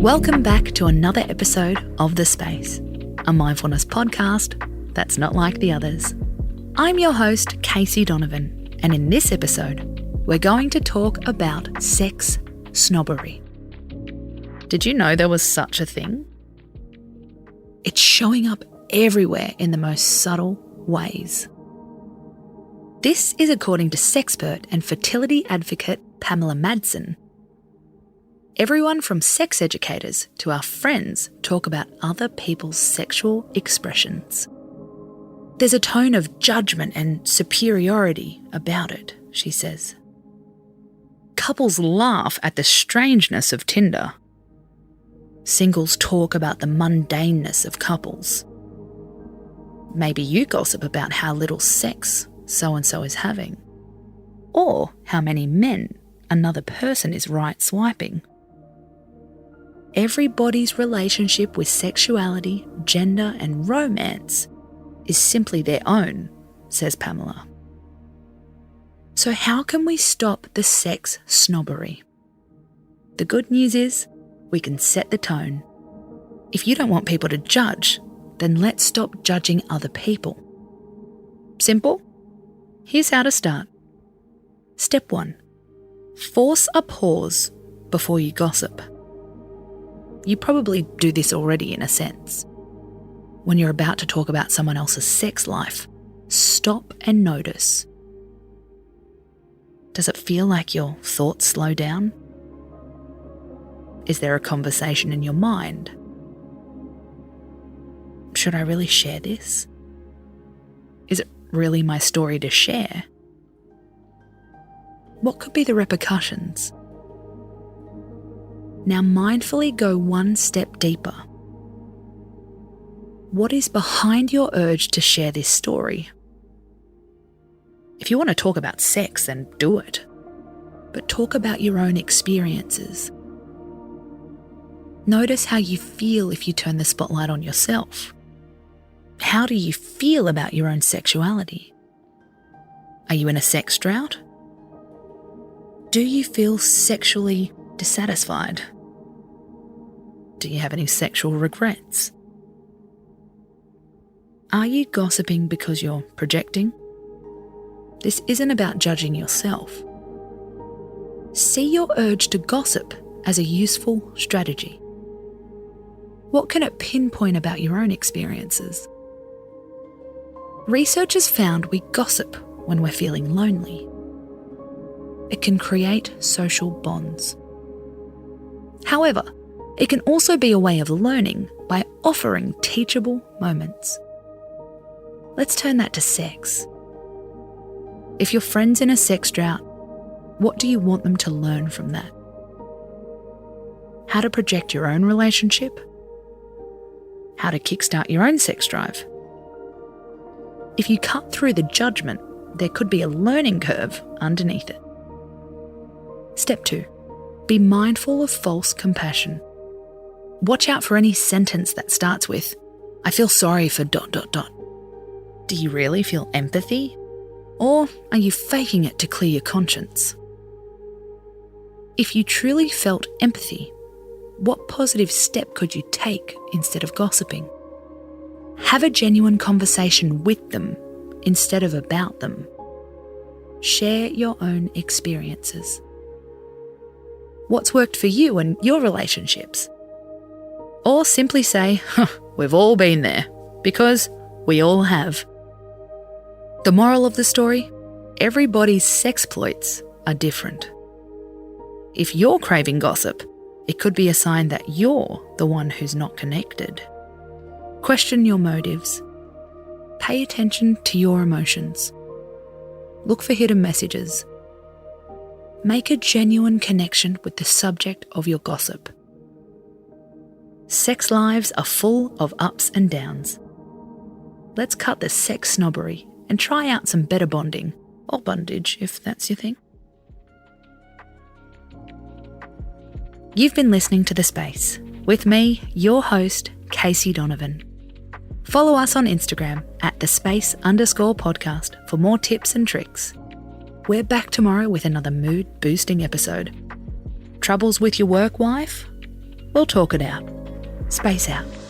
Welcome back to another episode of The Space, a mindfulness podcast that's not like the others. I'm your host, Casey Donovan, and in this episode, we're going to talk about sex snobbery. Did you know there was such a thing? It's showing up everywhere in the most subtle ways. This is according to sexpert and fertility advocate Pamela Madsen. Everyone from sex educators to our friends talk about other people's sexual expressions. There's a tone of judgment and superiority about it, she says. Couples laugh at the strangeness of Tinder. Singles talk about the mundaneness of couples. Maybe you gossip about how little sex so-and-so is having, or how many men another person is right swiping. Everybody's relationship with sexuality, gender and romance is simply their own, says Pamela. So how can we stop the sex snobbery? The good news is we can set the tone. If you don't want people to judge, then let's stop judging other people. Simple? Here's how to start. Step 1. Force a pause before you gossip. You probably do this already in a sense. When you're about to talk about someone else's sex life, stop and notice. Does it feel like your thoughts slow down? Is there a conversation in your mind? Should I really share this? Is it really my story to share? What could be the repercussions? Now mindfully go one step deeper. What is behind your urge to share this story? If you want to talk about sex, then do it. But talk about your own experiences. Notice how you feel if you turn the spotlight on yourself. How do you feel about your own sexuality? Are you in a sex drought? Do you feel sexually dissatisfied? Do you have any sexual regrets? Are you gossiping because you're projecting? This isn't about judging yourself. See your urge to gossip as a useful strategy. What can it pinpoint about your own experiences? Research has found we gossip when we're feeling lonely. It can create social bonds. However, it can also be a way of learning by offering teachable moments. Let's turn that to sex. If your friend's in a sex drought, what do you want them to learn from that? How to project your own relationship? How to kickstart your own sex drive? If you cut through the judgment, there could be a learning curve underneath it. Step 2. Be mindful of false compassion. Watch out for any sentence that starts with, I feel sorry for ... Do you really feel empathy? Or are you faking it to clear your conscience? If you truly felt empathy, what positive step could you take instead of gossiping? Have a genuine conversation with them instead of about them. Share your own experiences. What's worked for you and your relationships? Or simply say, we've all been there, because we all have. The moral of the story? Everybody's sexploits are different. If you're craving gossip, it could be a sign that you're the one who's not connected. Question your motives. Pay attention to your emotions. Look for hidden messages. Make a genuine connection with the subject of your gossip. Sex lives are full of ups and downs. Let's cut the sex snobbery and try out some better bonding, or bondage if that's your thing. You've been listening to The Space with me, your host, Casey Donovan. Follow us on Instagram at @thespace_podcast for more tips and tricks. We're back tomorrow with another mood-boosting episode. Troubles with your work, wife? We'll talk it out. Space out.